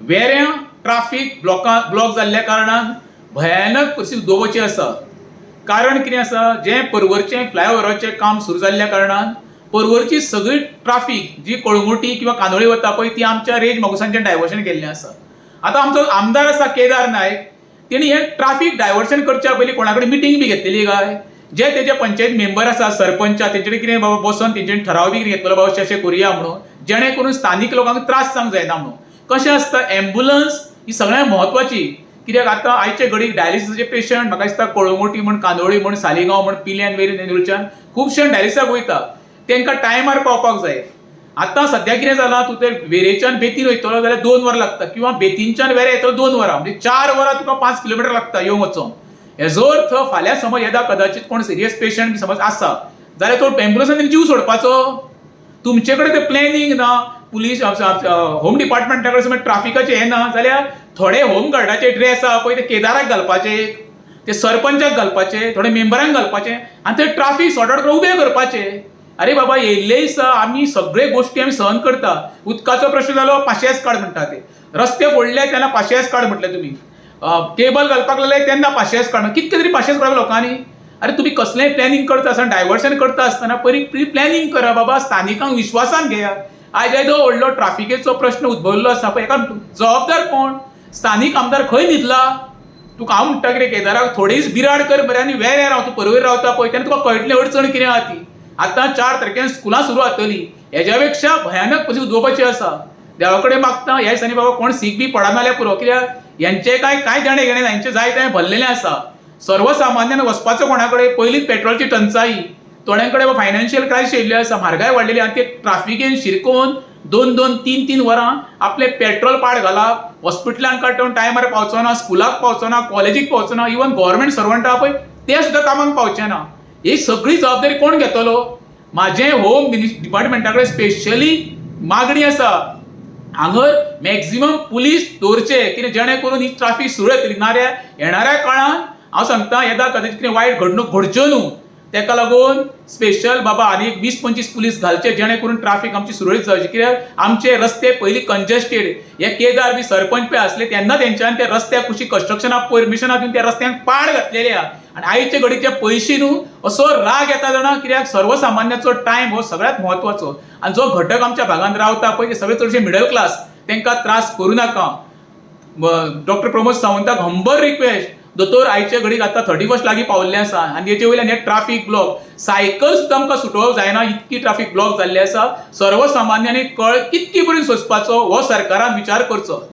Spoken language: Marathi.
वेऱ्यां ट्राफिक ब्लॉक जाल्ल्या कारणान भयानक परिस्थिती उद्भवची आसा. कारण कितें आसा, जे परवरचें फ्लायओव्हराचें काम सुरू जाल्ल्या कारणान परवरची सगळी ट्राफिक जी कळंगुटी किंवा कांदोळी वता पळय ती आमच्या रेंज मागुसांचें डायवर्शन केल्लें आसा. आतां आमचो आमदार आसा केदार नायक, तेणी हें ट्राफिक डायवर्शन करच्या पयलीं कोणा कडेन मिटींग बी घेतलेली काय? जे तेजे पंचायत मेंबर आसा, सरपंच, तेंचे कडेन कितें बाबा बसोन तेंच्यांनी ठराव बी घेतलो बाबा अशें करुया म्हणून, जेणे करून स्थानीक लोकांक त्रास जावंक जायना म्हणून. कशें आसता, एम्ब्युलन्स ही सगळ्यांत म्हत्वाची. कित्याक आतां आयचे घडीक डायलिसिसाचे पेशंट म्हाका दिसता कळंगुटी म्हण, कांदोळी म्हण, सालिगांव म्हण, पिल्यान वेरेन नेरुलच्यान खुबशे डायलिसिसाक वयता. तांकां टायमार पावपाक जाय. आतां सद्या कितें जालां, तूं ते वेरेच्यान बेतीन वयतलो जाल्यार 2 वरां लागता, किंवा बेतीनच्यान वेरे येतलो 2 वरां, म्हणजे 4 वरां तुका 5 किलोमिटर लागता येवंक वचोंक. हेजो अर्थ फाल्यां समज येदा कदाचित कोण सिरियस पेशंट समज आसा जाल्यार तो एम्ब्युलन्सान जीव सोडपाचो. तुमचे कडेन ते प्लॅनिंग ना, पुलीस होम डिपार्टमेंटा कडेन समज ट्राफिकाचें हें ना जाल्यार थोडे होम गार्डाचे ड्रेस आसा पळय ते केदाराक घालपाचे, ते सरपंचाक घालपाचे, थोडे मेंबरांक घालपाचे आनी ते ट्राफिक सॉर्ट आउट करून उबे करपाचे. अरे बाबा, येयल्ले दिसा आमी सगळे गोश्टी आमी सहन करता. उदकाचो प्रश्न जालो, पाशयेस काड म्हणटा ते. रस्ते फोडले तेन्ना पाशयेस काड म्हटले तुमी. केबल घालपाक लागले तेन्ना पाशयेस काड. कितके तरी पाशयेस काडप लोकांनी. अरे तुम्ही कसलेंय प्लॅनिंग करता आसतना, डायवर्शन करता आसतना प्री प्लॅनिंग करा बाबा, स्थानिकांक विश्वासान घेया. आयज येदो व्हडलो ट्राफिकेचो प्रश्न उद्भवल्लो आसा पळय, हेका जबाबदार कोण? स्थानीक आमदार खंय न्हिदला? तुका हांव म्हणटा कितें, केदाराक थोडे दीस बिराड कर मरे आनी वेरे राव. तूं परवरी रावता पळय तेन्ना तुका कळटलें अडचण कितें आहा ती. आतां 4 तारखेन स्कुलां सुरू जातलीं, हेज्या पेक्षा भयानक परिस्थिती उद्भवपाची आसा. देवा कडेन मागता ह्या दिसांनी बाबा कोण सीख बी पडना जाल्यार पुरो, कित्याक हेंचे कांय देणे घेणे ना, हेंचे जाय तें भरलेलें आसा. सर्वसामान्यान वचपाचो कोणा कडेन, पयलींच पेट्रोलची टंचाई, थोड्यां कडेन फायनान्शियल क्रायसीस येयल्ली आसा, म्हारगाय वाडलेली, आनी ते ट्राफिकेन शिरकोवन 2-2, 3-3 वरां आपले पेट्रोल पाड घालप, हॉस्पिटलांक काडून टायमार पावचो ना, स्कुलाक पावचो ना, कॉलेजीक पावचो ना, इवन गव्हर्मेंट सर्वंट आहा पळय ते सुद्दां कामाक पावचे ना. ही सगळी जबाबदारी कोण घेतलो? म्हाजें होम डिपार्टमेंटा कडेन स्पेशली मागणी आसा, हांगर मॅक्झिमम पुलीस दवरचे, कितें जेणे करून ही ट्राफिक सुरळीत येतली. नाऱ्या येणाऱ्या काळान हांव सांगता, येदा कदाचित कितें वायट घडणूक घडच्यो न्हू, तेका लागून स्पेशल बाबा आनी 20-25 पुलीस घालचे, जेणे करून ट्राफिक आमची सुरळीत जावची. कित्याक आमचे रस्ते पयलीं कंजेस्टेड, हे केदार बी सरपंच पळय आसले तेन्ना तेंच्यान त्या रस्त्याक कशी कन्स्ट्रक्शनाक परमिशनां दिवन त्या रस्त्यांक पाड घातलेले आहा. आनी आयचे घडीचे पयशे न्हू, असो राग येता जाणा, कित्याक सर्वसामान्याचो टायम हो सगळ्यांत म्हत्वाचो. आनी जो घटक आमच्या भागांत रावता पळय ते सगळे चडशे मिडल क्लास, तांकां त्रास करूं नाका. डॉक्टर प्रमोद सावंताक हंबल रिक्वेस्ट, दोतोर आयचे घडीक आतां 31 लागीं पावल्लें आसा आनी हेचे वयल्यान हे ट्राफिक ब्लॉक, सायकल सुद्दां आमकां सुटोवप जायना, इतकी ट्राफिक ब्लॉक जाल्ली आसा. सर्वसामान्यांनी कितकी पर्यंत सोंसपाचो हो सरकारान विचार करचो.